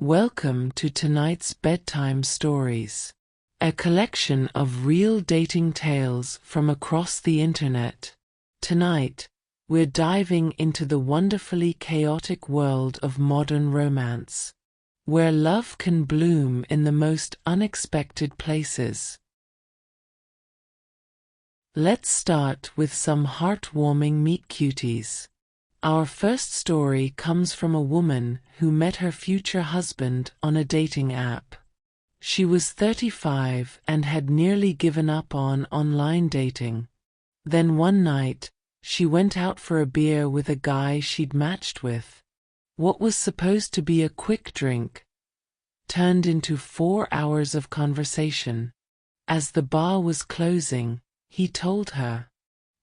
Welcome to tonight's bedtime stories, a collection of real dating tales from across the internet. Tonight, we're diving into the wonderfully chaotic world of modern romance, where love can bloom in the most unexpected places. Let's start with some heartwarming meet-cuties. Our first story comes from a woman who met her future husband on a dating app. She was 35 and had nearly given up on online dating. Then one night, she went out for a beer with a guy she'd matched with. What was supposed to be a quick drink turned into 4 hours of conversation. As the bar was closing, he told her,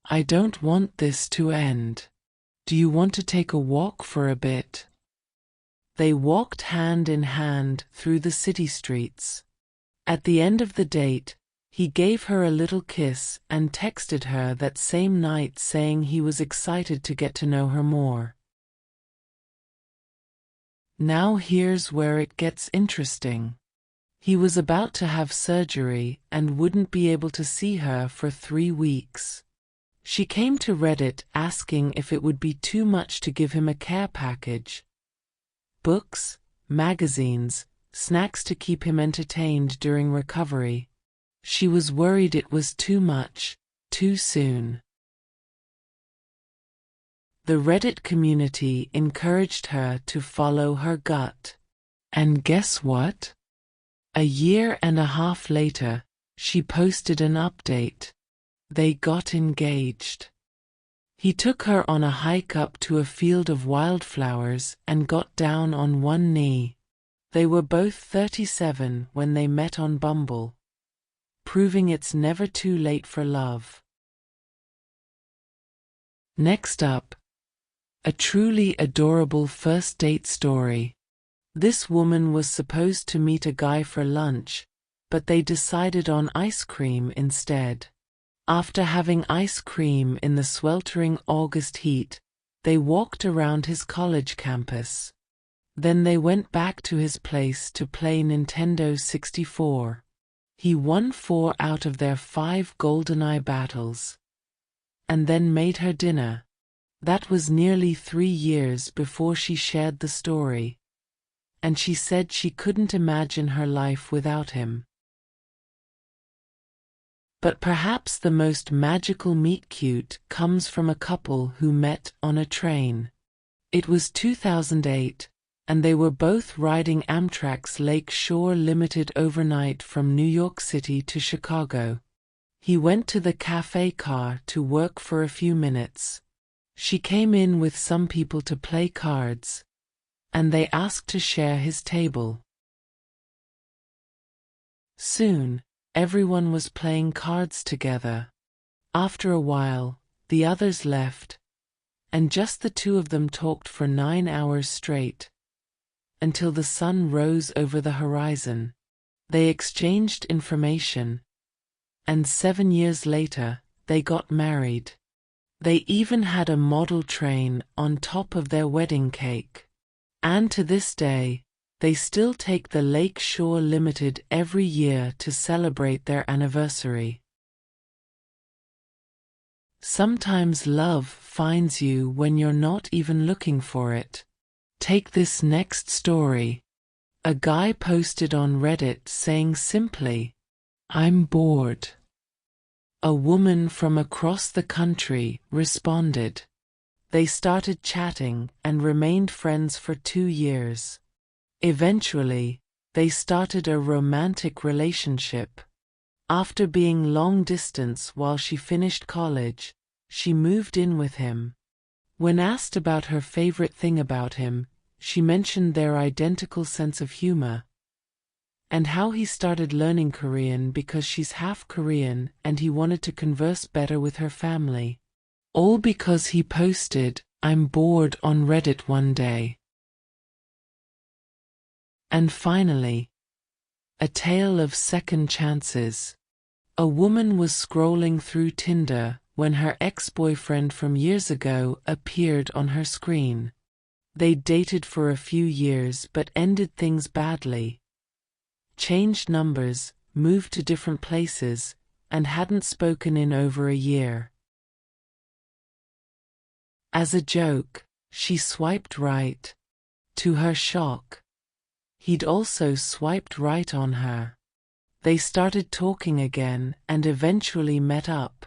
"I don't want this to end. Do you want to take a walk for a bit?" They walked hand in hand through the city streets. At the end of the date, he gave her a little kiss and texted her that same night saying he was excited to get to know her more. Now here's where it gets interesting. He was about to have surgery and wouldn't be able to see her for 3 weeks. She came to Reddit asking if it would be too much to give him a care package. Books, magazines, snacks to keep him entertained during recovery. She was worried it was too much, too soon. The Reddit community encouraged her to follow her gut. And guess what? A year and a half later, she posted an update. They got engaged. He took her on a hike up to a field of wildflowers and got down on one knee. They were both 37 when they met on Bumble, proving it's never too late for love. Next up, a truly adorable first date story. This woman was supposed to meet a guy for lunch, but they decided on ice cream instead. After having ice cream in the sweltering August heat, they walked around his college campus. Then they went back to his place to play Nintendo 64. He won 4 out of their 5 GoldenEye battles, and then made her dinner. That was nearly 3 years before she shared the story, and she said she couldn't imagine her life without him. But perhaps the most magical meet-cute comes from a couple who met on a train. It was 2008, and they were both riding Amtrak's Lake Shore Limited overnight from New York City to Chicago. He went to the cafe car to work for a few minutes. She came in with some people to play cards, and they asked to share his table. Soon, everyone was playing cards together. After a while, the others left, and just the two of them talked for 9 hours straight, until the sun rose over the horizon. They exchanged information, and 7 years later, they got married. They even had a model train on top of their wedding cake. And to this day, they still take the Lake Shore Limited every year to celebrate their anniversary. Sometimes love finds you when you're not even looking for it. Take this next story. A guy posted on Reddit saying simply, "I'm bored." A woman from across the country responded. They started chatting and remained friends for 2 years. Eventually, they started a romantic relationship. After being long distance while she finished college, she moved in with him. When asked about her favorite thing about him, she mentioned their identical sense of humor, and how he started learning Korean because she's half Korean and he wanted to converse better with her family. All because he posted, "I'm bored" on Reddit one day. And finally, a tale of second chances. A woman was scrolling through Tinder when her ex-boyfriend from years ago appeared on her screen. They dated for a few years but ended things badly. Changed numbers, moved to different places, and hadn't spoken in over a year. As a joke, she swiped right. To her shock, he'd also swiped right on her. They started talking again and eventually met up.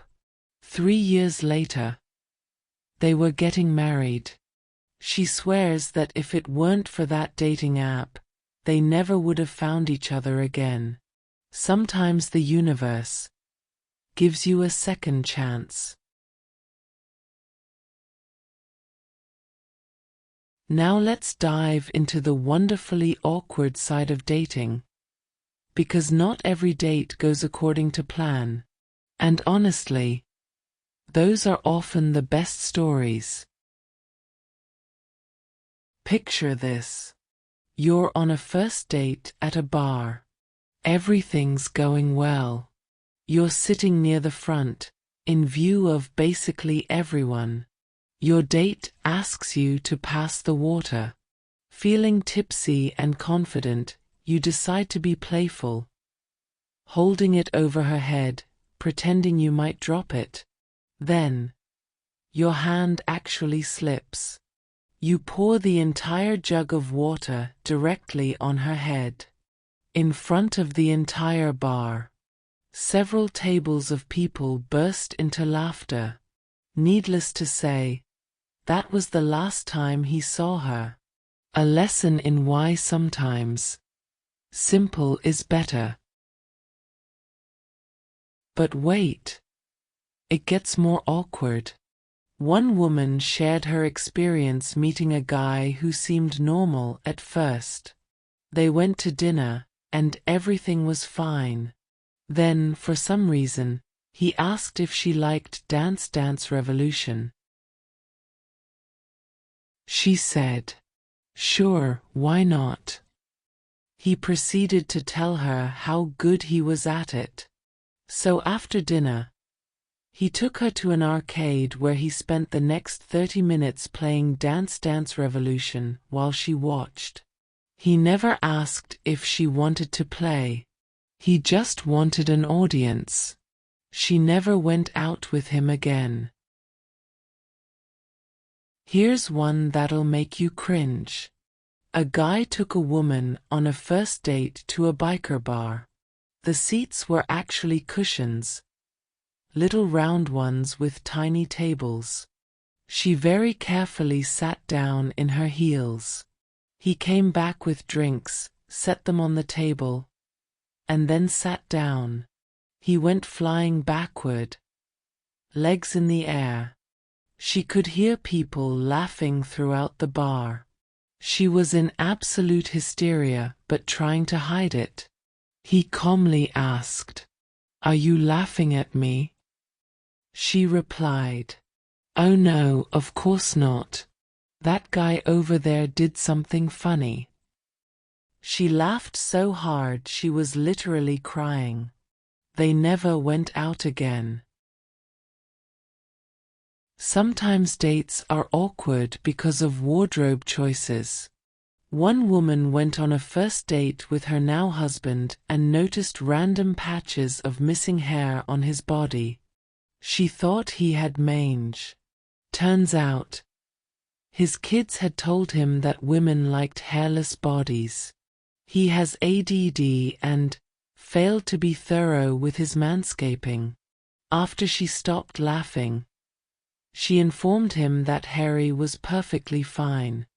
3 years later, they were getting married. She swears that if it weren't for that dating app, they never would have found each other again. Sometimes the universe gives you a second chance. Now let's dive into the wonderfully awkward side of dating. Because not every date goes according to plan. And honestly, those are often the best stories. Picture this. You're on a first date at a bar. Everything's going well. You're sitting near the front, in view of basically everyone. Your date asks you to pass the water. Feeling tipsy and confident, you decide to be playful. Holding it over her head, pretending you might drop it. Then, your hand actually slips. You pour the entire jug of water directly on her head. In front of the entire bar. Several tables of people burst into laughter. Needless to say, that was the last time he saw her. A lesson in why sometimes simple is better. But wait. It gets more awkward. One woman shared her experience meeting a guy who seemed normal at first. They went to dinner, and everything was fine. Then, for some reason, he asked if she liked Dance Dance Revolution. She said, "Sure, why not?" He proceeded to tell her how good he was at it. So after dinner, he took her to an arcade where he spent the next 30 minutes playing Dance Dance Revolution while she watched. He never asked if she wanted to play. He just wanted an audience. She never went out with him again. Here's one that'll make you cringe. A guy took a woman on a first date to a biker bar. The seats were actually cushions. Little round ones with tiny tables. She very carefully sat down in her heels. He came back with drinks, set them on the table, and then sat down. He went flying backward, legs in the air. She could hear people laughing throughout the bar. She was in absolute hysteria but trying to hide it. He calmly asked, "Are you laughing at me?" She replied, "Oh no, of course not. That guy over there did something funny." She laughed so hard she was literally crying. They never went out again. Sometimes dates are awkward because of wardrobe choices. One woman went on a first date with her now husband and noticed random patches of missing hair on his body. She thought he had mange. Turns out, his kids had told him that women liked hairless bodies. He has ADD and failed to be thorough with his manscaping. After she stopped laughing, she informed him that Harry was perfectly fine.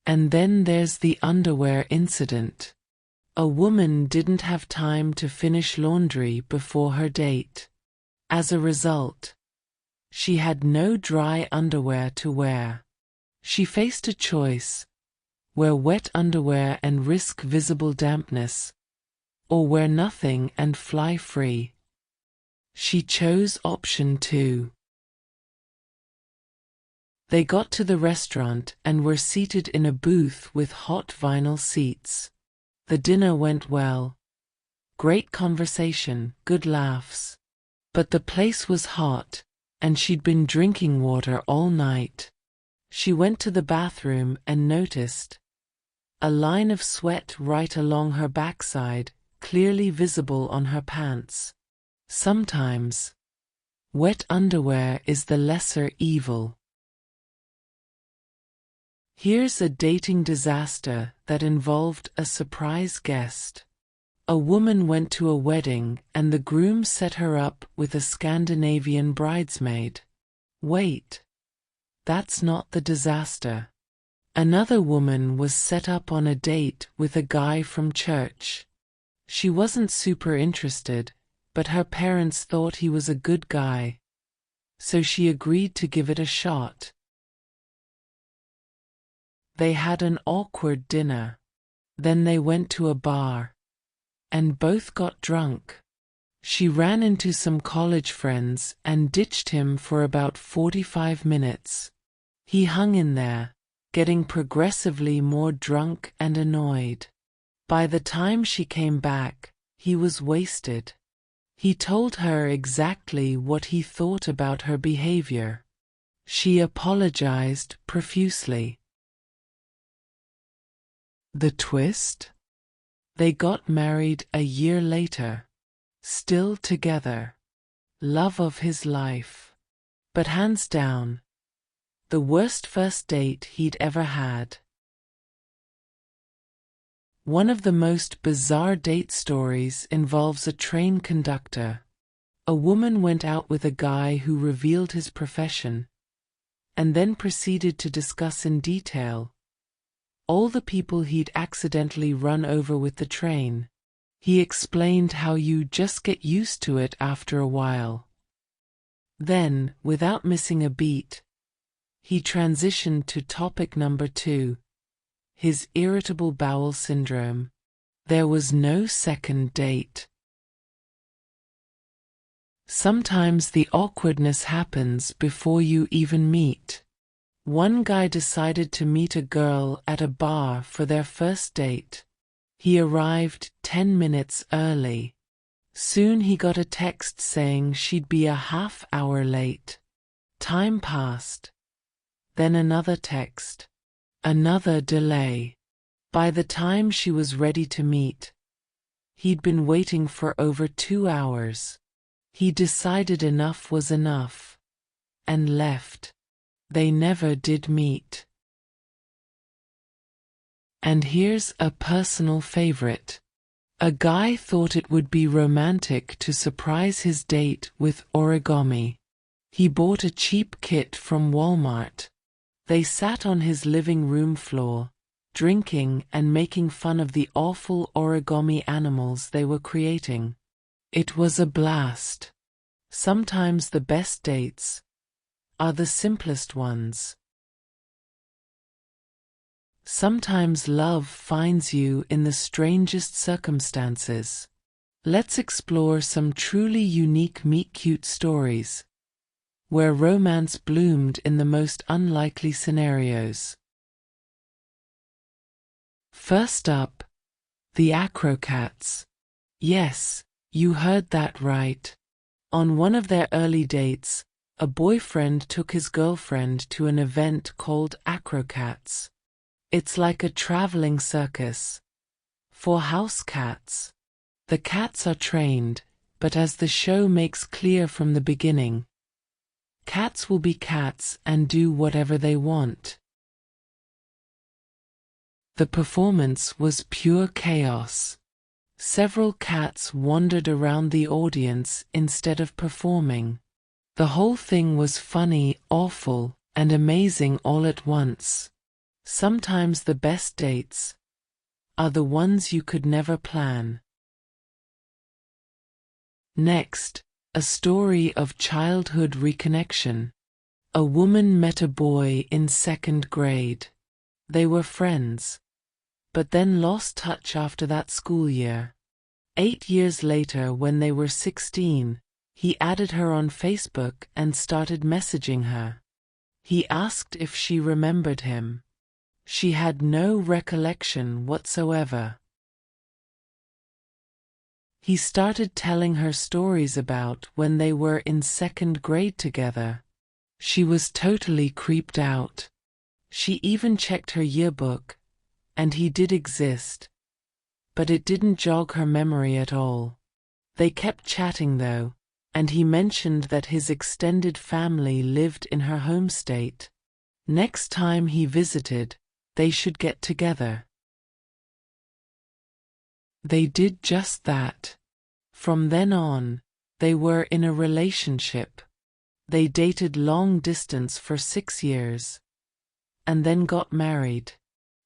And then there's the underwear incident. A woman didn't have time to finish laundry before her date. As a result, she had no dry underwear to wear. She faced a choice: wear wet underwear and risk visible dampness, or wear nothing and fly free. She chose option 2. They got to the restaurant and were seated in a booth with hot vinyl seats. The dinner went well. Great conversation, good laughs. But the place was hot, and she'd been drinking water all night. She went to the bathroom and noticed a line of sweat right along her backside, clearly visible on her pants. Sometimes, wet underwear is the lesser evil. Here's a dating disaster that involved a surprise guest. A woman went to a wedding and the groom set her up with a Scandinavian bridesmaid. Wait, that's not the disaster. Another woman was set up on a date with a guy from church. She wasn't super interested, but her parents thought he was a good guy, so she agreed to give it a shot. They had an awkward dinner. Then they went to a bar, and both got drunk. She ran into some college friends and ditched him for about 45 minutes. He hung in there, getting progressively more drunk and annoyed. By the time she came back, he was wasted. He told her exactly what he thought about her behavior. She apologized profusely. The twist? They got married a year later. Still together. Love of his life. But hands down, the worst first date he'd ever had. One of the most bizarre date stories involves a train conductor. A woman went out with a guy who revealed his profession, and then proceeded to discuss in detail all the people he'd accidentally run over with the train. He explained how you just get used to it after a while. Then, without missing a beat, he transitioned to topic number 2, his irritable bowel syndrome. There was no second date. Sometimes the awkwardness happens before you even meet. One guy decided to meet a girl at a bar for their first date. He arrived 10 minutes early. Soon he got a text saying she'd be a half hour late. Time passed. Then another text. Another delay. By the time she was ready to meet, he'd been waiting for over 2 hours. He decided enough was enough and left. They never did meet. And here's a personal favorite. A guy thought it would be romantic to surprise his date with origami. He bought a cheap kit from Walmart. They sat on his living room floor, drinking and making fun of the awful origami animals they were creating. It was a blast. Sometimes the best dates are the simplest ones. Sometimes love finds you in the strangest circumstances. Let's explore some truly unique meet-cute stories, where romance bloomed in the most unlikely scenarios. First up, the Acrocats. Yes, you heard that right. On one of their early dates, a boyfriend took his girlfriend to an event called Acrocats. It's like a traveling circus for house cats. The cats are trained, but as the show makes clear from the beginning, cats will be cats and do whatever they want. The performance was pure chaos. Several cats wandered around the audience instead of performing. The whole thing was funny, awful, and amazing all at once. Sometimes the best dates are the ones you could never plan. Next, a story of childhood reconnection. A woman met a boy in 2nd grade. They were friends, but then lost touch after that school year. 8 years later, when they were 16, he added her on Facebook and started messaging her. He asked if she remembered him. She had no recollection whatsoever. He started telling her stories about when they were in 2nd grade together. She was totally creeped out. She even checked her yearbook, and he did exist. But it didn't jog her memory at all. They kept chatting though, and he mentioned that his extended family lived in her home state. Next time he visited, they should get together. They did just that. From then on, they were in a relationship. They dated long distance for 6 years. And then got married.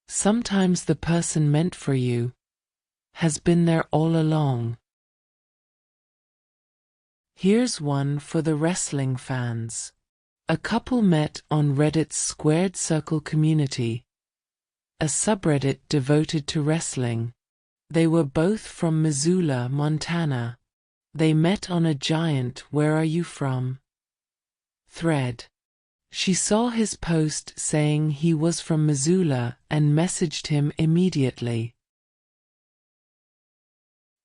Sometimes the person meant for you has been there all along. Here's one for the wrestling fans. A couple met on Reddit's Squared Circle community, a subreddit devoted to wrestling. They were both from Missoula, Montana. They met on a giant "Where are you from?" thread. She saw his post saying he was from Missoula and messaged him immediately.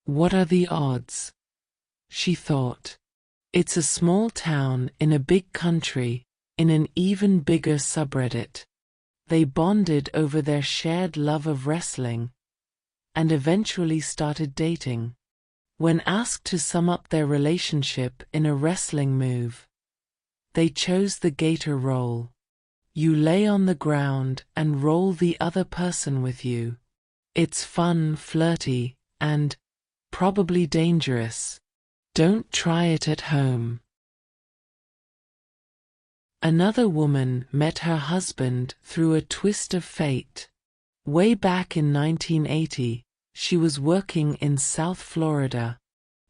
What are the odds? She thought. It's a small town in a big country, in an even bigger subreddit. They bonded over their shared love of wrestling, and eventually started dating. When asked to sum up their relationship in a wrestling move, they chose the gator roll. You lay on the ground and roll the other person with you. It's fun, flirty, and probably dangerous. Don't try it at home. Another woman met her husband through a twist of fate. Way back in 1980, she was working in South Florida.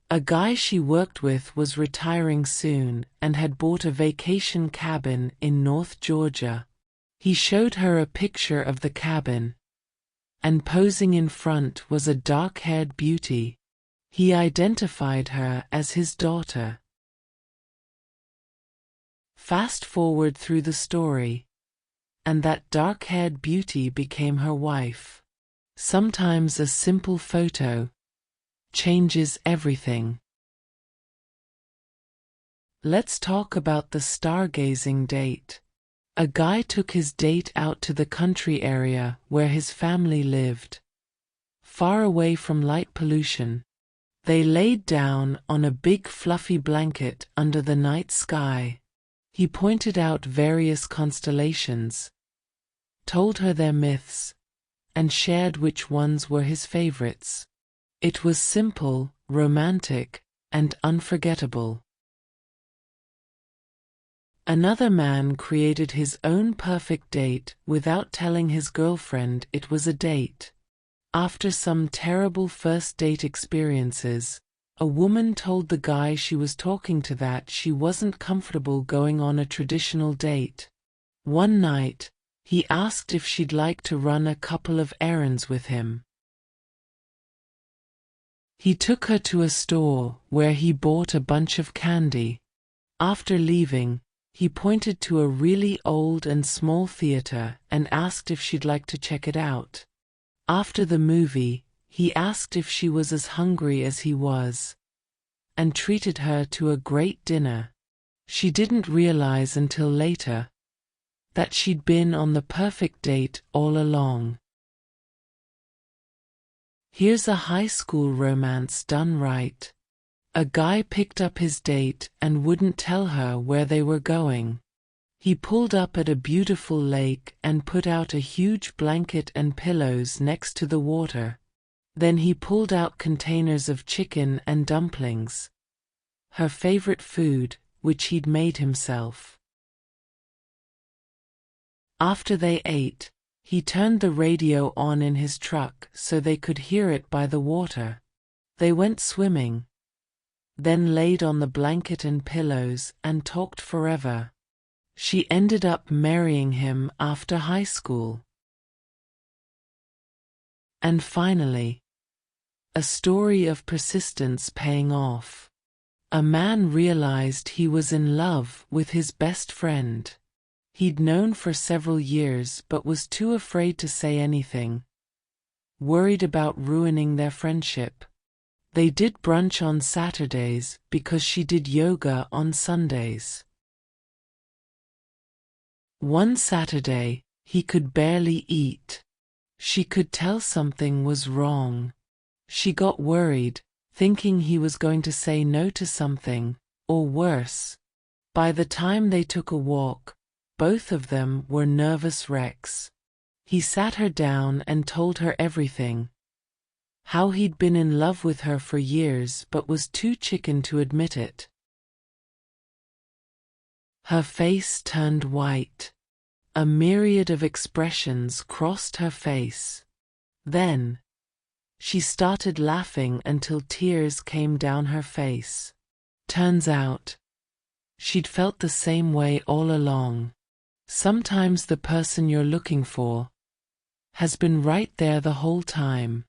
A guy she worked with was retiring soon and had bought a vacation cabin in North Georgia. He showed her a picture of the cabin, and posing in front was a dark-haired beauty. He identified her as his daughter. Fast forward through the story, and that dark-haired beauty became her wife. Sometimes a simple photo changes everything. Let's talk about the stargazing date. A guy took his date out to the country area where his family lived, far away from light pollution. They laid down on a big fluffy blanket under the night sky. He pointed out various constellations, told her their myths, and shared which ones were his favorites. It was simple, romantic, and unforgettable. Another man created his own perfect date without telling his girlfriend it was a date. After some terrible first date experiences, a woman told the guy she was talking to that she wasn't comfortable going on a traditional date. One night, he asked if she'd like to run a couple of errands with him. He took her to a store where he bought a bunch of candy. After leaving, he pointed to a really old and small theater and asked if she'd like to check it out. After the movie, he asked if she was as hungry as he was, and treated her to a great dinner. She didn't realize until later that she'd been on the perfect date all along. Here's a high school romance done right. A guy picked up his date and wouldn't tell her where they were going. He pulled up at a beautiful lake and put out a huge blanket and pillows next to the water. Then he pulled out containers of chicken and dumplings, her favorite food, which he'd made himself. After they ate, he turned the radio on in his truck so they could hear it by the water. They went swimming, then laid on the blanket and pillows and talked forever. She ended up marrying him after high school. And finally, a story of persistence paying off. A man realized he was in love with his best friend. He'd known for several years but was too afraid to say anything, worried about ruining their friendship. They did brunch on Saturdays because she did yoga on Sundays. One Saturday, He could barely eat. She could tell something was wrong. She got worried, thinking he was going to say no to something, or worse. By the time they took a walk, both of them were nervous wrecks. He sat her down and told her everything. How he'd been in love with her for years but was too chicken to admit it. Her face turned white. A myriad of expressions crossed her face. Then, she started laughing until tears came down her face. Turns out, she'd felt the same way all along. Sometimes the person you're looking for has been right there the whole time.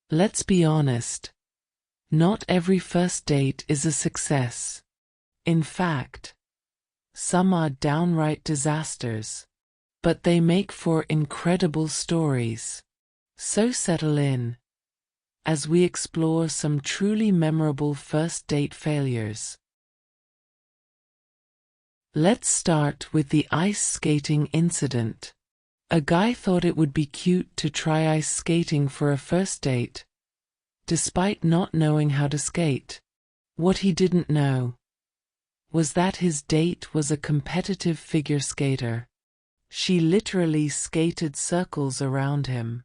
Let's be honest. Not every first date is a success. In fact, some are downright disasters. But they make for incredible stories. So settle in as we explore some truly memorable first date failures. Let's start with the ice skating incident. A guy thought it would be cute to try ice skating for a first date, despite not knowing how to skate. What he didn't know was that his date was a competitive figure skater. She literally skated circles around him.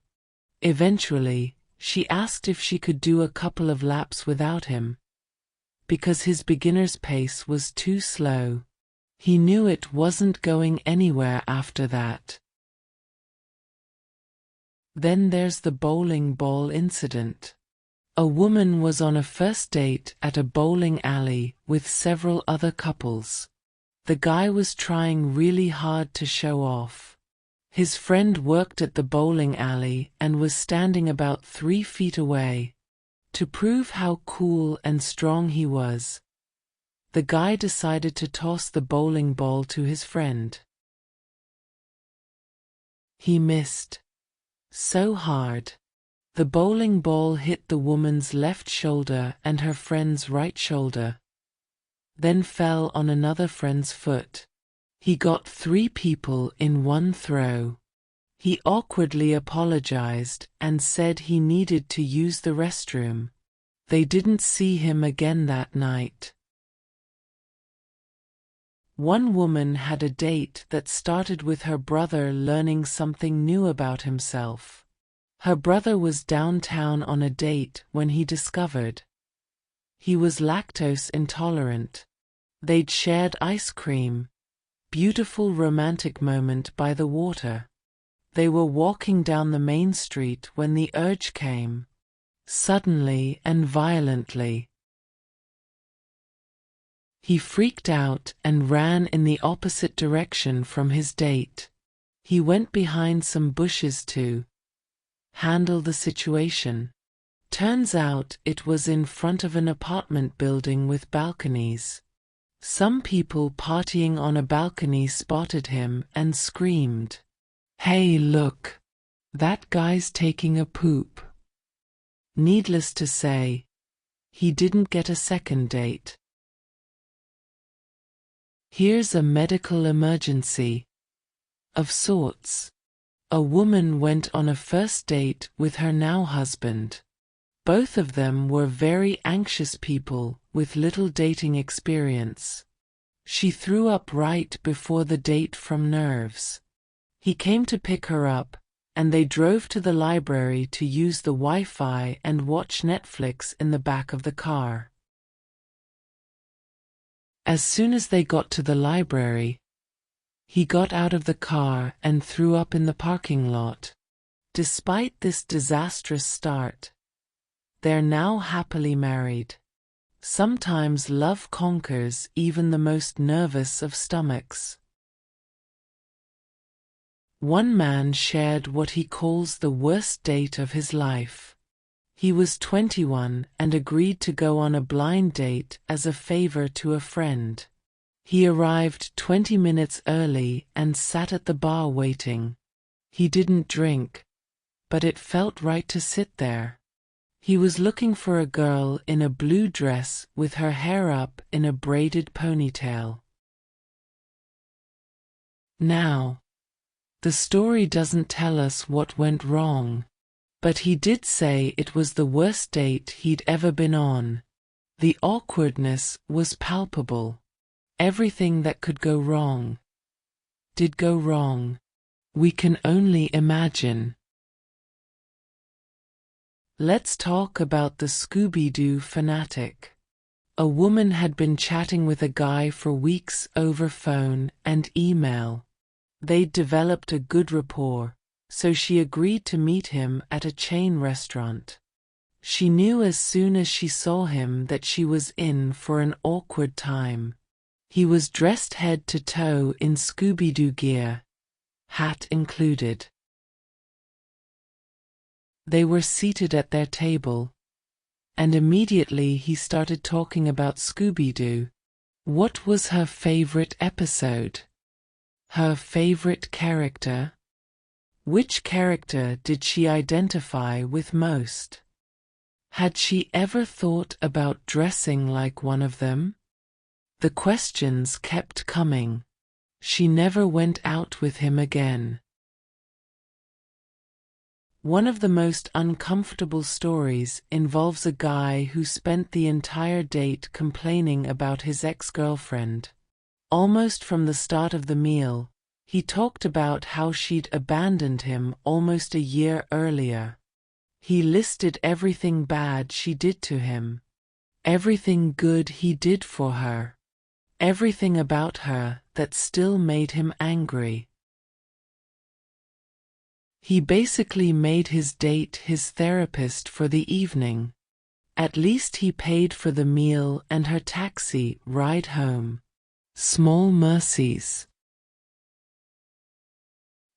Eventually, she asked if she could do a couple of laps without him, because his beginner's pace was too slow. He knew it wasn't going anywhere after that. Then there's the bowling ball incident. A woman was on a first date at a bowling alley with several other couples. The guy was trying really hard to show off. His friend worked at the bowling alley and was standing about 3 feet away. To prove how cool and strong he was, the guy decided to toss the bowling ball to his friend. He missed so hard. The bowling ball hit the woman's left shoulder and her friend's right shoulder, then fell on another friend's foot. He got 3 people in one throw. He awkwardly apologized and said he needed to use the restroom. They didn't see him again that night. One woman had a date that started with her brother learning something new about himself. Her brother was downtown on a date when he discovered he was lactose intolerant. They'd shared ice cream. Beautiful romantic moment by the water. They were walking down the main street when the urge came. Suddenly and violently. He freaked out and ran in the opposite direction from his date. He went behind some bushes to handle the situation. Turns out it was in front of an apartment building with balconies. Some people partying on a balcony spotted him and screamed, "Hey, look! That guy's taking a poop." Needless to say, he didn't get a second date. Here's a medical emergency of sorts. A woman went on a first date with her now husband. Both of them were very anxious people with little dating experience. She threw up right before the date from nerves. He came to pick her up, and they drove to the library to use the Wi-Fi and watch Netflix in the back of the car. As soon as they got to the library, he got out of the car and threw up in the parking lot. Despite this disastrous start, they're now happily married. Sometimes love conquers even the most nervous of stomachs. One man shared what he calls the worst date of his life. He was 21 and agreed to go on a blind date as a favor to a friend. He arrived 20 minutes early and sat at the bar waiting. He didn't drink, but it felt right to sit there. He was looking for a girl in a blue dress with her hair up in a braided ponytail. Now, the story doesn't tell us what went wrong, but he did say it was the worst date he'd ever been on. The awkwardness was palpable. Everything that could go wrong did go wrong. We can only imagine. Let's talk about the Scooby-Doo fanatic. A woman had been chatting with a guy for weeks over phone and email. They'd developed a good rapport, so she agreed to meet him at a chain restaurant. She knew as soon as she saw him that she was in for an awkward time. He was dressed head to toe in Scooby-Doo gear, hat included. They were seated at their table, and immediately he started talking about Scooby-Doo. What was her favorite episode? Her favorite character? Which character did she identify with most? Had she ever thought about dressing like one of them? The questions kept coming. She never went out with him again. One of the most uncomfortable stories involves a guy who spent the entire date complaining about his ex-girlfriend. Almost from the start of the meal, he talked about how she'd abandoned him almost a year earlier. He listed everything bad she did to him, everything good he did for her, everything about her that still made him angry. He basically made his date his therapist for the evening. At least he paid for the meal and her taxi ride home. Small mercies.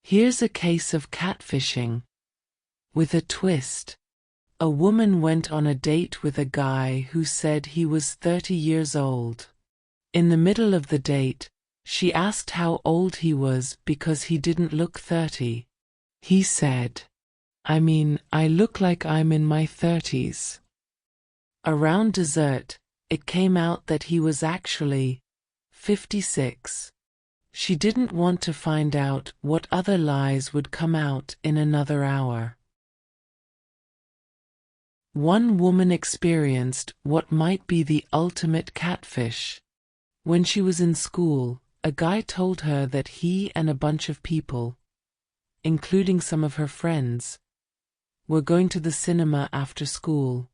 Here's a case of catfishing. With a twist. A woman went on a date with a guy who said he was 30 years old. In the middle of the date, she asked how old he was because he didn't look 30. He said, I look like I'm in my 30s. Around dessert, it came out that he was actually 56. She didn't want to find out what other lies would come out in another hour. One woman experienced what might be the ultimate catfish. When she was in school, a guy told her that he and a bunch of people, including some of her friends, were going to the cinema after school.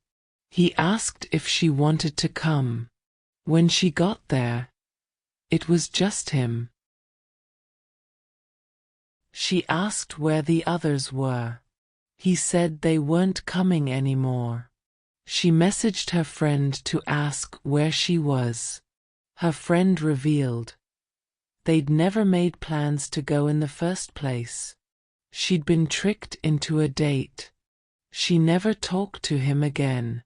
He asked if she wanted to come. When she got there, it was just him. She asked where the others were. He said they weren't coming anymore. She messaged her friend to ask where she was. Her friend revealed they'd never made plans to go in the first place. She'd been tricked into a date. She never talked to him again.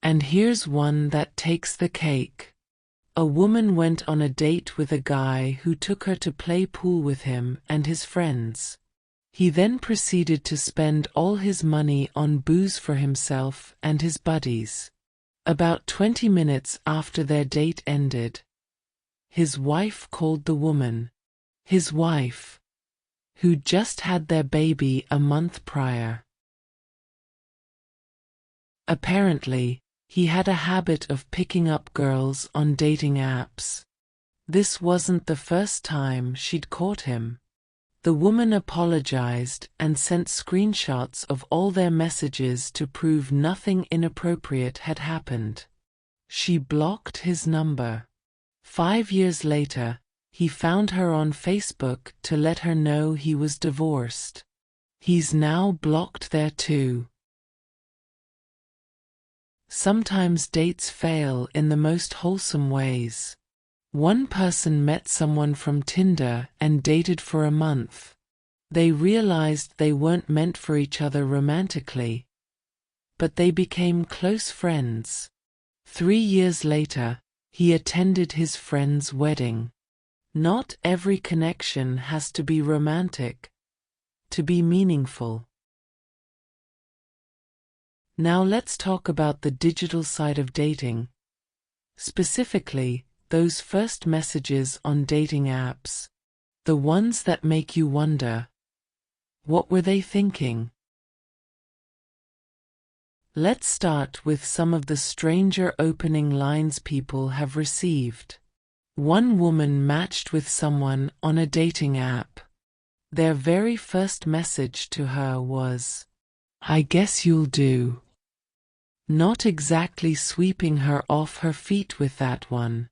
And here's one that takes the cake. A woman went on a date with a guy who took her to play pool with him and his friends. He then proceeded to spend all his money on booze for himself and his buddies. About 20 minutes after their date ended, his wife called the woman. His wife, who'd just had their baby a month prior. Apparently, he had a habit of picking up girls on dating apps. This wasn't the first time she'd caught him. The woman apologized and sent screenshots of all their messages to prove nothing inappropriate had happened. She blocked his number. 5 years later, he found her on Facebook to let her know he was divorced. He's now blocked there too. Sometimes dates fail in the most wholesome ways. One person met someone from Tinder and dated for a month. They realized they weren't meant for each other romantically, but they became close friends. 3 years later, he attended his friend's wedding. Not every connection has to be romantic to be meaningful. Now let's talk about the digital side of dating. Specifically, those first messages on dating apps. The ones that make you wonder, what were they thinking? Let's start with some of the stranger opening lines people have received. One woman matched with someone on a dating app. Their very first message to her was, "I guess you'll do." Not exactly sweeping her off her feet with that one.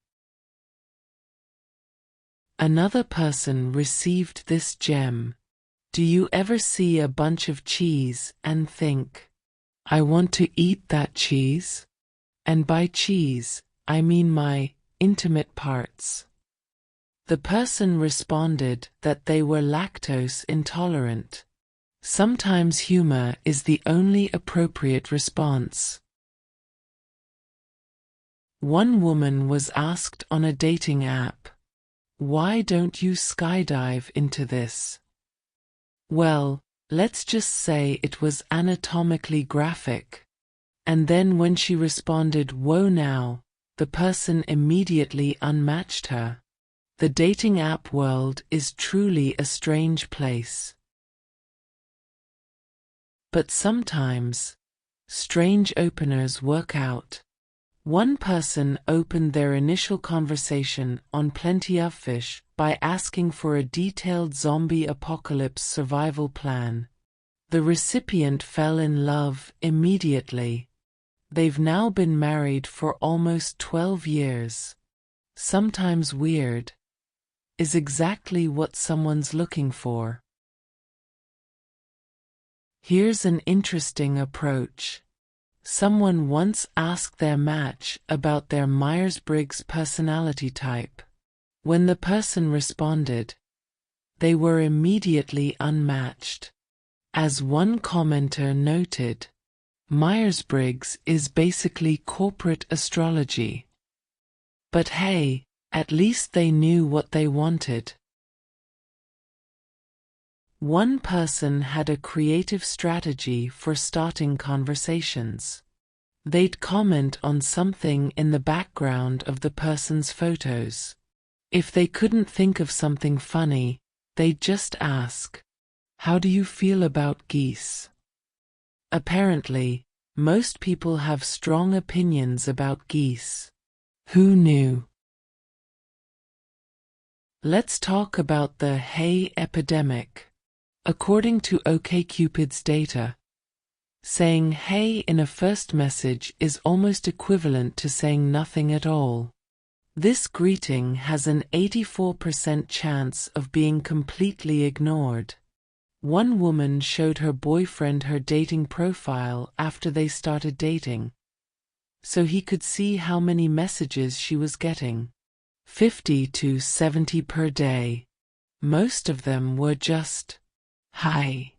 Another person received this gem. Do you ever see a bunch of cheese and think, "I want to eat that cheese"? And by cheese, I mean my intimate parts. The person responded that they were lactose intolerant. Sometimes humor is the only appropriate response. One woman was asked on a dating app, "Why don't you skydive into this?" Well, let's just say it was anatomically graphic. And then when she responded, "Whoa now," the person immediately unmatched her. The dating app world is truly a strange place. But sometimes, strange openers work out. One person opened their initial conversation on Plenty of Fish by asking for a detailed zombie apocalypse survival plan. The recipient fell in love immediately. They've now been married for almost 12 years. Sometimes weird is exactly what someone's looking for. Here's an interesting approach. Someone once asked their match about their Myers-Briggs personality type. When the person responded, they were immediately unmatched. As one commenter noted, Myers-Briggs is basically corporate astrology. But hey, at least they knew what they wanted. One person had a creative strategy for starting conversations. They'd comment on something in the background of the person's photos. If they couldn't think of something funny, they'd just ask, "How do you feel about geese?" Apparently, most people have strong opinions about geese. Who knew? Let's talk about the "hey" epidemic. According to OkCupid's data, saying "hey" in a first message is almost equivalent to saying nothing at all. This greeting has an 84% chance of being completely ignored. One woman showed her boyfriend her dating profile after they started dating, so he could see how many messages she was getting. 50 to 70 per day. Most of them were just, "Hi."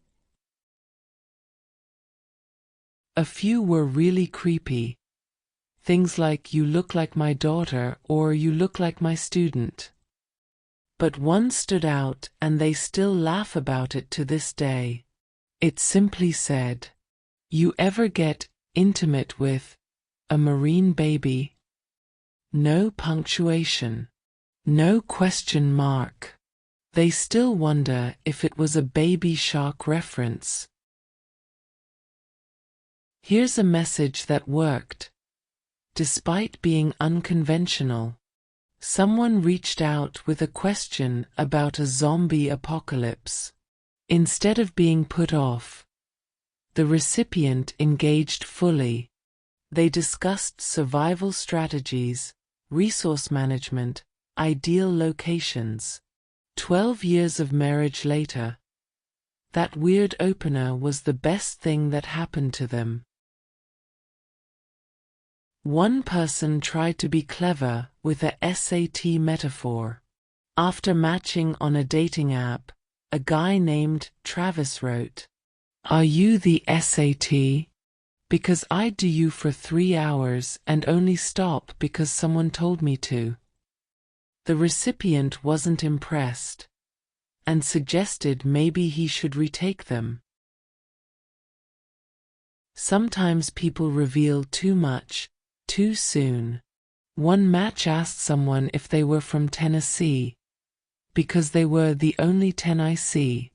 A few were really creepy. Things like, "You look like my daughter" or "You look like my student." But one stood out and they still laugh about it to this day. It simply said, "You ever get intimate with a marine baby?" No punctuation. No question mark. They still wonder if it was a Baby Shark reference. Here's a message that worked. Despite being unconventional, someone reached out with a question about a zombie apocalypse. Instead of being put off, the recipient engaged fully. They discussed survival strategies, resource management, ideal locations. 12 years of marriage later, that weird opener was the best thing that happened to them. One person tried to be clever with a SAT metaphor. After matching on a dating app, a guy named Travis wrote, "Are you the SAT? Because I'd do you for 3 hours and only stop because someone told me to." The recipient wasn't impressed and suggested maybe he should retake them. Sometimes people reveal too much, too soon. One match asked someone if they were from Tennessee, because they were the only 10 I see.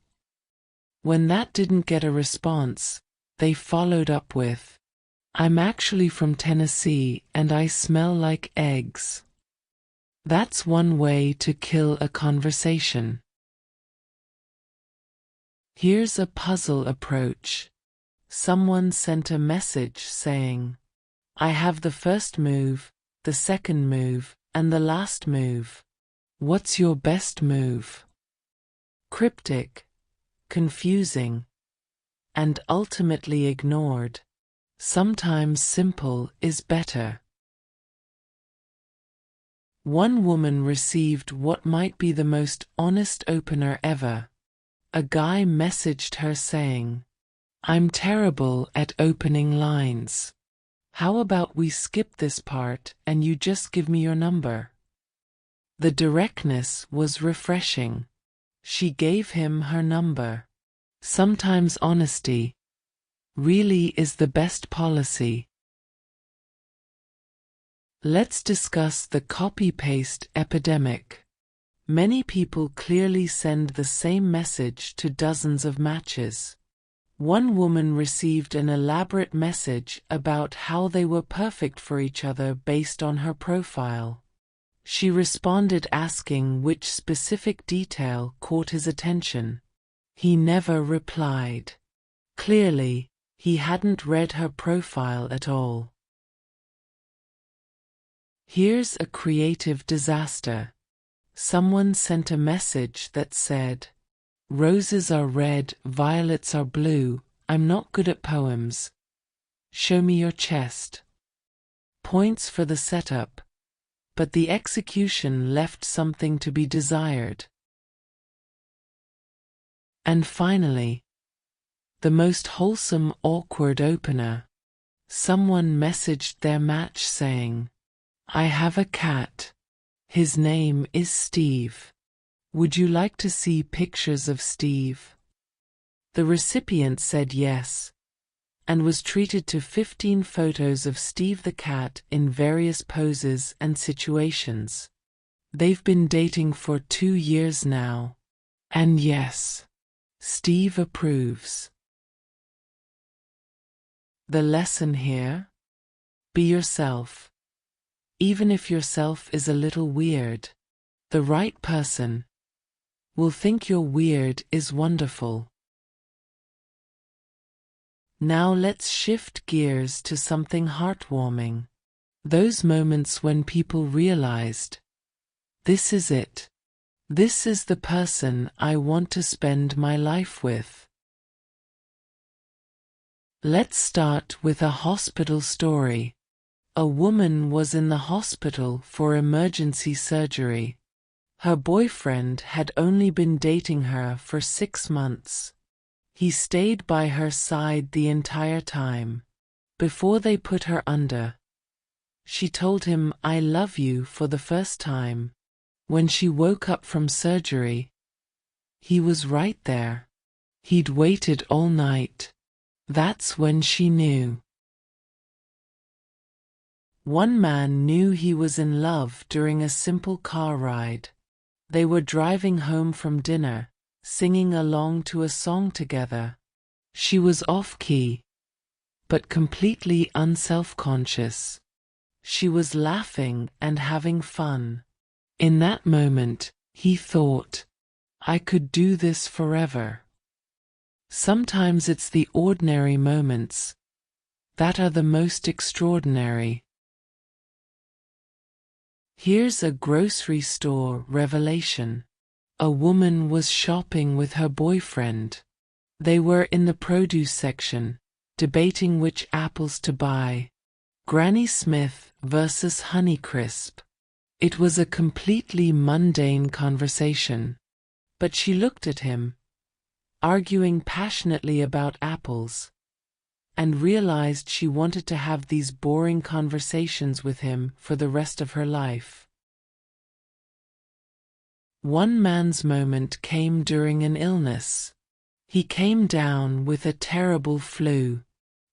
When that didn't get a response, they followed up with, I'm actually from Tennessee and I smell like eggs. That's one way to kill a conversation. Here's a puzzle approach. Someone sent a message saying, I have the first move, the second move, and the last move. What's your best move? Cryptic, confusing, and ultimately ignored. Sometimes simple is better. One woman received what might be the most honest opener ever. A guy messaged her saying, I'm terrible at opening lines. How about we skip this part and you just give me your number? The directness was refreshing. She gave him her number. Sometimes honesty really is the best policy. Let's discuss the copy-paste epidemic. Many people clearly send the same message to dozens of matches. One woman received an elaborate message about how they were perfect for each other based on her profile. She responded asking which specific detail caught his attention. He never replied. Clearly, he hadn't read her profile at all. Here's a creative disaster. Someone sent a message that said, Roses are red, violets are blue, I'm not good at poems. Show me your chest. Points for the setup, but the execution left something to be desired. And finally, the most wholesome awkward opener. Someone messaged their match saying, I have a cat. His name is Steve. Would you like to see pictures of Steve? The recipient said yes, and was treated to 15 photos of Steve the cat in various poses and situations. They've been dating for 2 years now. And yes, Steve approves. The lesson here? Be yourself. Even if yourself is a little weird, the right person will think your weird is wonderful. Now let's shift gears to something heartwarming. Those moments when people realized, this is it. This is the person I want to spend my life with. Let's start with a hospital story. A woman was in the hospital for emergency surgery. Her boyfriend had only been dating her for 6 months. He stayed by her side the entire time. Before they put her under, she told him, I love you for the first time. When she woke up from surgery, he was right there. He'd waited all night. That's when she knew. One man knew he was in love during a simple car ride. They were driving home from dinner, singing along to a song together. She was off-key, but completely unself-conscious. She was laughing and having fun. In that moment, he thought, I could do this forever. Sometimes it's the ordinary moments that are the most extraordinary. Here's a grocery store revelation. A woman was shopping with her boyfriend. They were in the produce section, debating which apples to buy. Granny Smith versus Honeycrisp. It was a completely mundane conversation. But she looked at him, arguing passionately about apples, and realized she wanted to have these boring conversations with him for the rest of her life. One man's moment came during an illness. He came down with a terrible flu.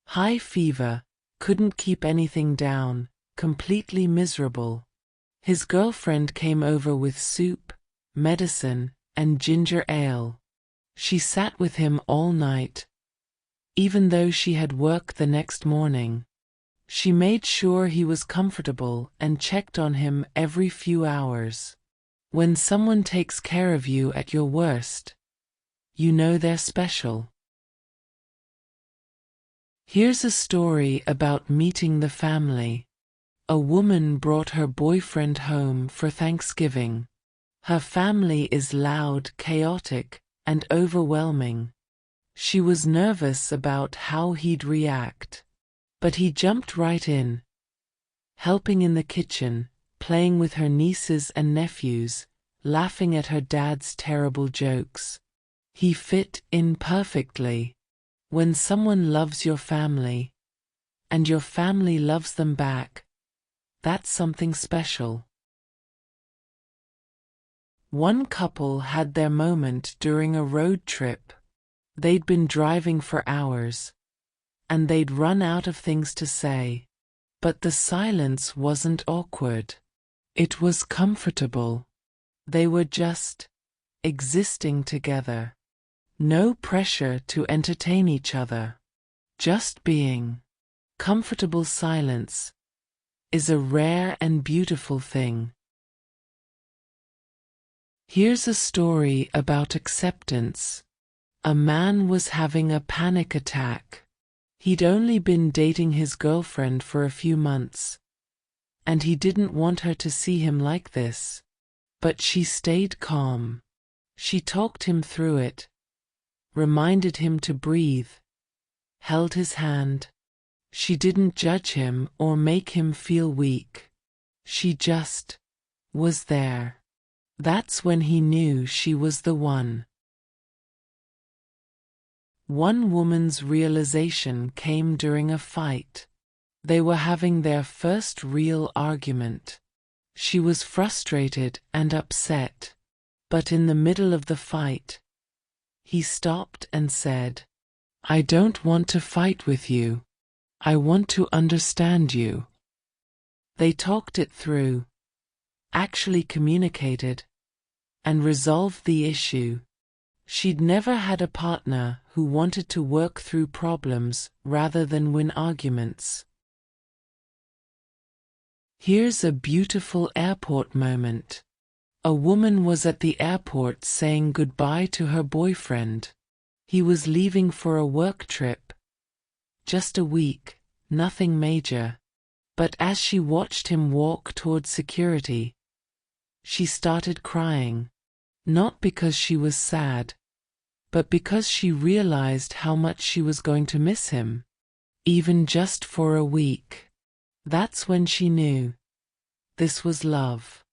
High fever, couldn't keep anything down, completely miserable. His girlfriend came over with soup, medicine, and ginger ale. She sat with him all night, even though she had work the next morning. She made sure he was comfortable and checked on him every few hours. When someone takes care of you at your worst, you know they're special. Here's a story about meeting the family. A woman brought her boyfriend home for Thanksgiving. Her family is loud, chaotic, and overwhelming. She was nervous about how he'd react. But he jumped right in, helping in the kitchen, playing with her nieces and nephews, laughing at her dad's terrible jokes. He fit in perfectly. When someone loves your family, and your family loves them back, that's something special. One couple had their moment during a road trip. They'd been driving for hours, and they'd run out of things to say. But the silence wasn't awkward. It was comfortable. They were just existing together. No pressure to entertain each other. Just being. Comfortable silence is a rare and beautiful thing. Here's a story about acceptance. A man was having a panic attack. He'd only been dating his girlfriend for a few months, and he didn't want her to see him like this. But she stayed calm. She talked him through it, reminded him to breathe, held his hand. She didn't judge him or make him feel weak. She just was there. That's when he knew she was the one. One woman's realization came during a fight. They were having their first real argument. She was frustrated and upset. But in the middle of the fight, he stopped and said, "I don't want to fight with you. I want to understand you." They talked it through, actually communicated, and resolved the issue. She'd never had a partner who wanted to work through problems rather than win arguments. Here's a beautiful airport moment. A woman was at the airport saying goodbye to her boyfriend. He was leaving for a work trip. Just a week, nothing major. But as she watched him walk toward security, she started crying. Not because she was sad, but because she realized how much she was going to miss him. Even just for a week. That's when she knew. This was love.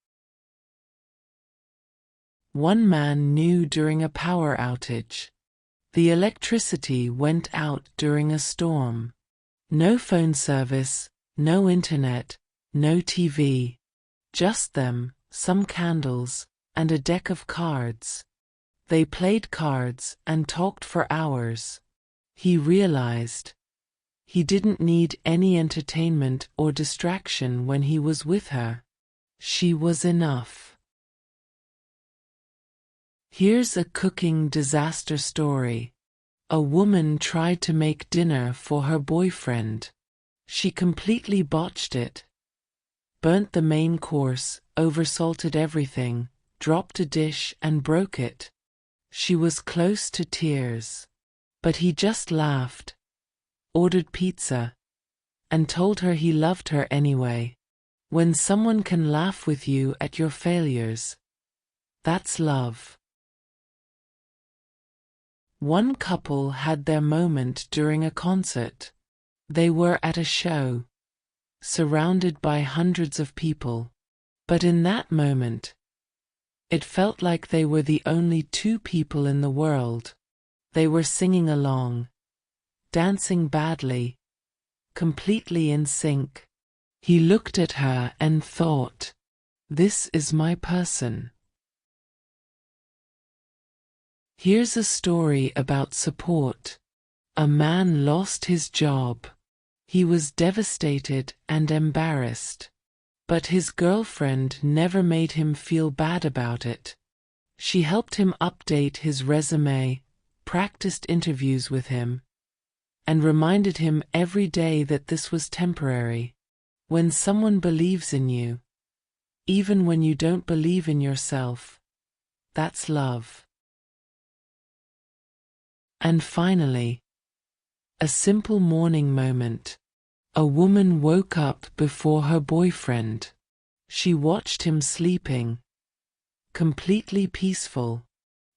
One man knew during a power outage. The electricity went out during a storm. No phone service, no internet, no TV. Just them, some candles, and a deck of cards. They played cards and talked for hours. He realized he didn't need any entertainment or distraction when he was with her. She was enough. Here's a cooking disaster story. A woman tried to make dinner for her boyfriend. She completely botched it. Burnt the main course, oversalted everything, dropped a dish and broke it. She was close to tears. But he just laughed, ordered pizza, and told her he loved her anyway. When someone can laugh with you at your failures, that's love. One couple had their moment during a concert. They were at a show, surrounded by hundreds of people. But in that moment, it felt like they were the only two people in the world. They were singing along, dancing badly, completely in sync. He looked at her and thought, "This is my person." Here's a story about support. A man lost his job. He was devastated and embarrassed. But his girlfriend never made him feel bad about it. She helped him update his resume, practiced interviews with him, and reminded him every day that this was temporary. When someone believes in you, even when you don't believe in yourself, that's love. And finally, a simple morning moment. A woman woke up before her boyfriend. She watched him sleeping, completely peaceful.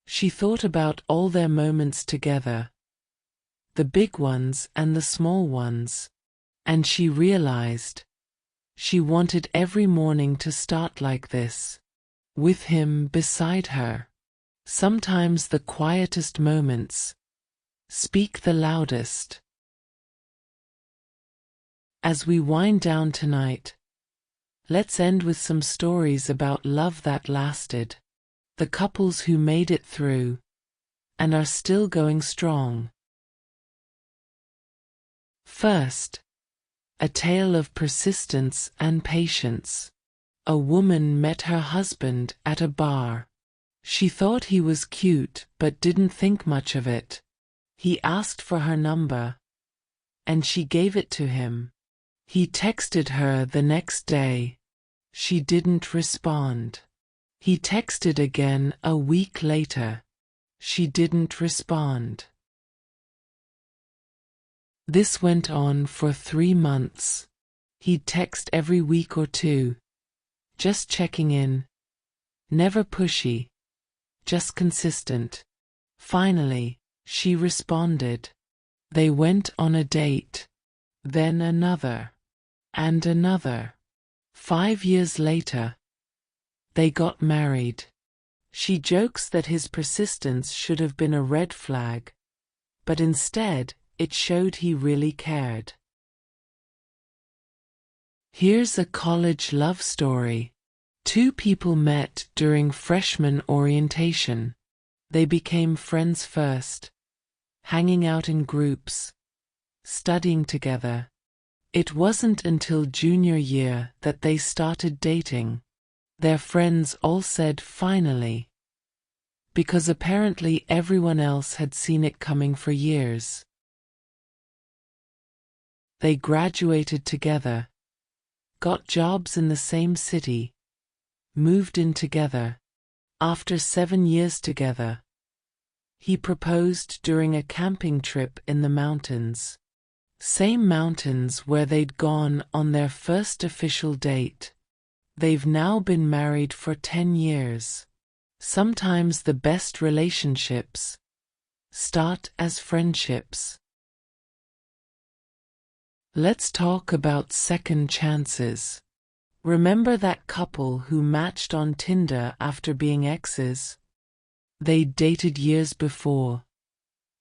She thought about all their moments together, the big ones and the small ones, and she realized she wanted every morning to start like this, with him beside her. Sometimes the quietest moments speak the loudest. As we wind down tonight, let's end with some stories about love that lasted, the couples who made it through and are still going strong. First, a tale of persistence and patience. A woman met her husband at a bar. She thought he was cute but didn't think much of it. He asked for her number, and she gave it to him. He texted her the next day. She didn't respond. He texted again a week later. She didn't respond. This went on for 3 months. He'd text every week or two, just checking in. Never pushy, just consistent. Finally, she responded. They went on a date. Then another. And another. 5 years later, they got married. She jokes that his persistence should have been a red flag, but instead, it showed he really cared. Here's a college love story. 2 people met during freshman orientation. They became friends first, hanging out in groups, studying together. It wasn't until junior year that they started dating. Their friends all said finally, because apparently everyone else had seen it coming for years. They graduated together, got jobs in the same city, moved in together. After 7 years together, he proposed during a camping trip in the mountains. Same mountains where they'd gone on their first official date. They've now been married for 10 years. Sometimes the best relationships start as friendships. Let's talk about second chances. Remember that couple who matched on Tinder after being exes? They'd dated years before,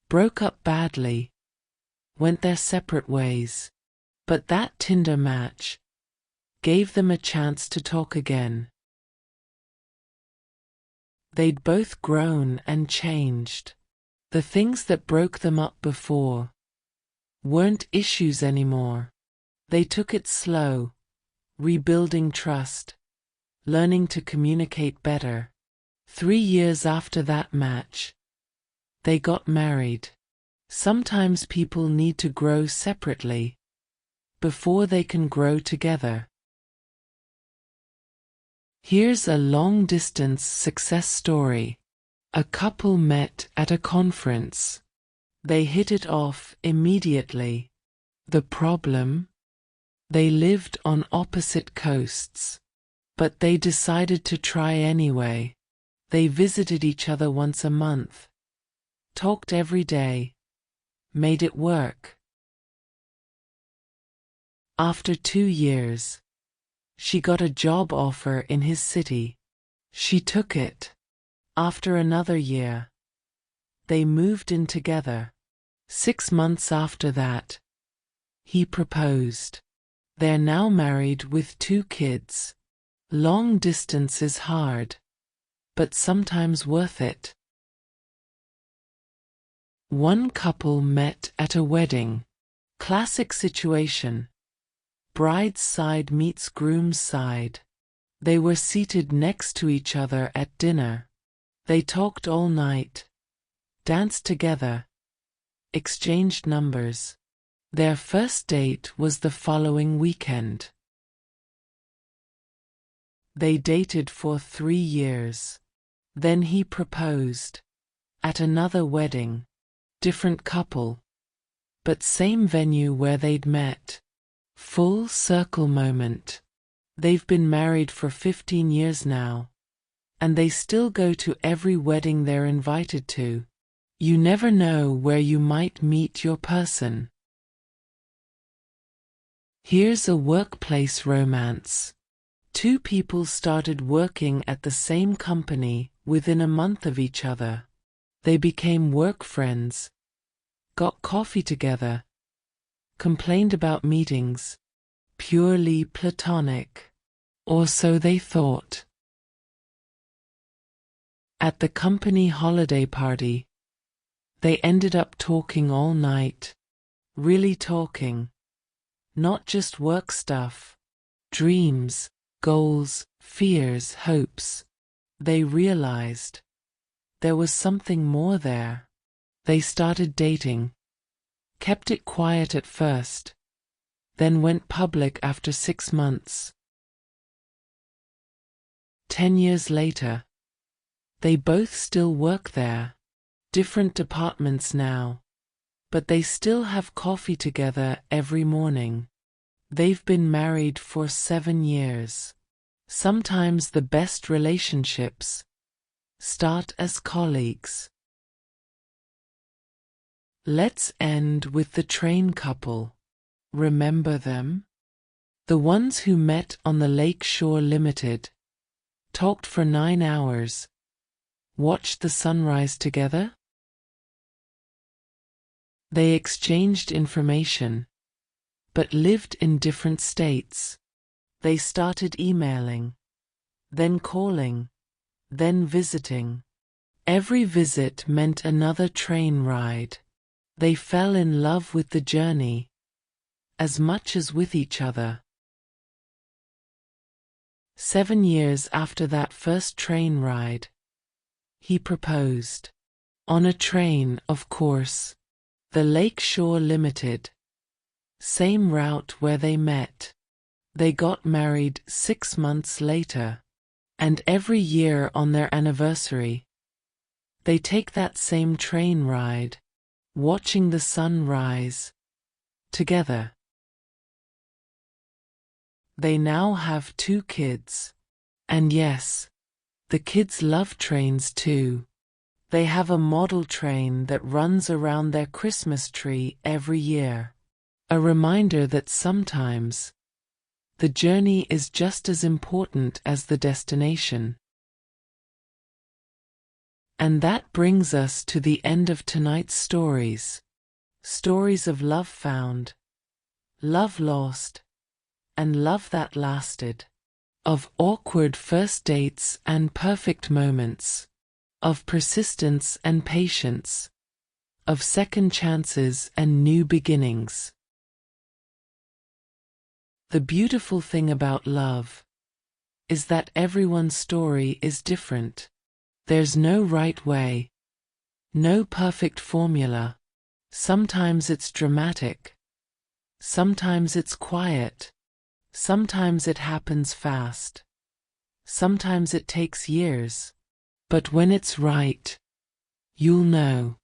broke up badly, went their separate ways. But that Tinder match gave them a chance to talk again. They'd both grown and changed. The things that broke them up before weren't issues anymore. They took it slow, rebuilding trust, learning to communicate better. 3 years after that match, they got married. Sometimes people need to grow separately before they can grow together. Here's a long-distance success story. A couple met at a conference. They hit it off immediately. The problem? They lived on opposite coasts. But they decided to try anyway. They visited each other once a month, talked every day, made it work. After 2 years, she got a job offer in his city. She took it. After another year, they moved in together. 6 months after that, he proposed. They're now married with 2 kids. Long distance is hard, but sometimes worth it. One couple met at a wedding. Classic situation. Bride's side meets groom's side. They were seated next to each other at dinner. They talked all night, danced together, exchanged numbers. Their first date was the following weekend. They dated for 3 years. Then he proposed. At another wedding. Different couple. But same venue where they'd met. Full circle moment. They've been married for 15 years now. And they still go to every wedding they're invited to. You never know where you might meet your person. Here's a workplace romance. 2 people started working at the same company within a month of each other. They became work friends, got coffee together, complained about meetings, purely platonic. Or so they thought. At the company holiday party, they ended up talking all night. Really talking. Not just work stuff. Dreams, goals, fears, hopes. They realized there was something more there. They started dating. Kept it quiet at first. Then went public after 6 months. 10 years later. They both still work there. Different departments now. But they still have coffee together every morning. They've been married for 7 years. Sometimes the best relationships start as colleagues. Let's end with the train couple. Remember them? The ones who met on the Lake Shore Limited, talked for 9 hours, watched the sunrise together? They exchanged information, but lived in different states. They started emailing, then calling, then visiting. Every visit meant another train ride. They fell in love with the journey, as much as with each other. 7 years after that first train ride, he proposed. On a train, of course. The Lake Shore Limited. Same route where they met. They got married 6 months later. And every year on their anniversary, they take that same train ride, watching the sun rise, together. They now have 2 kids. And yes, the kids love trains too. They have a model train that runs around their Christmas tree every year. A reminder that sometimes the journey is just as important as the destination. And that brings us to the end of tonight's stories. Stories of love found, love lost, and love that lasted. Of awkward first dates and perfect moments. Of persistence and patience. Of second chances and new beginnings. The beautiful thing about love is that everyone's story is different. There's no right way, no perfect formula. Sometimes it's dramatic. Sometimes it's quiet. Sometimes it happens fast. Sometimes it takes years. But when it's right, you'll know.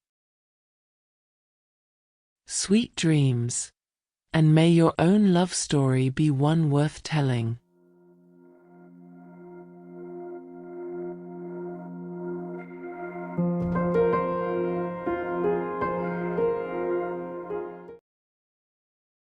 Sweet dreams. And may your own love story be one worth telling.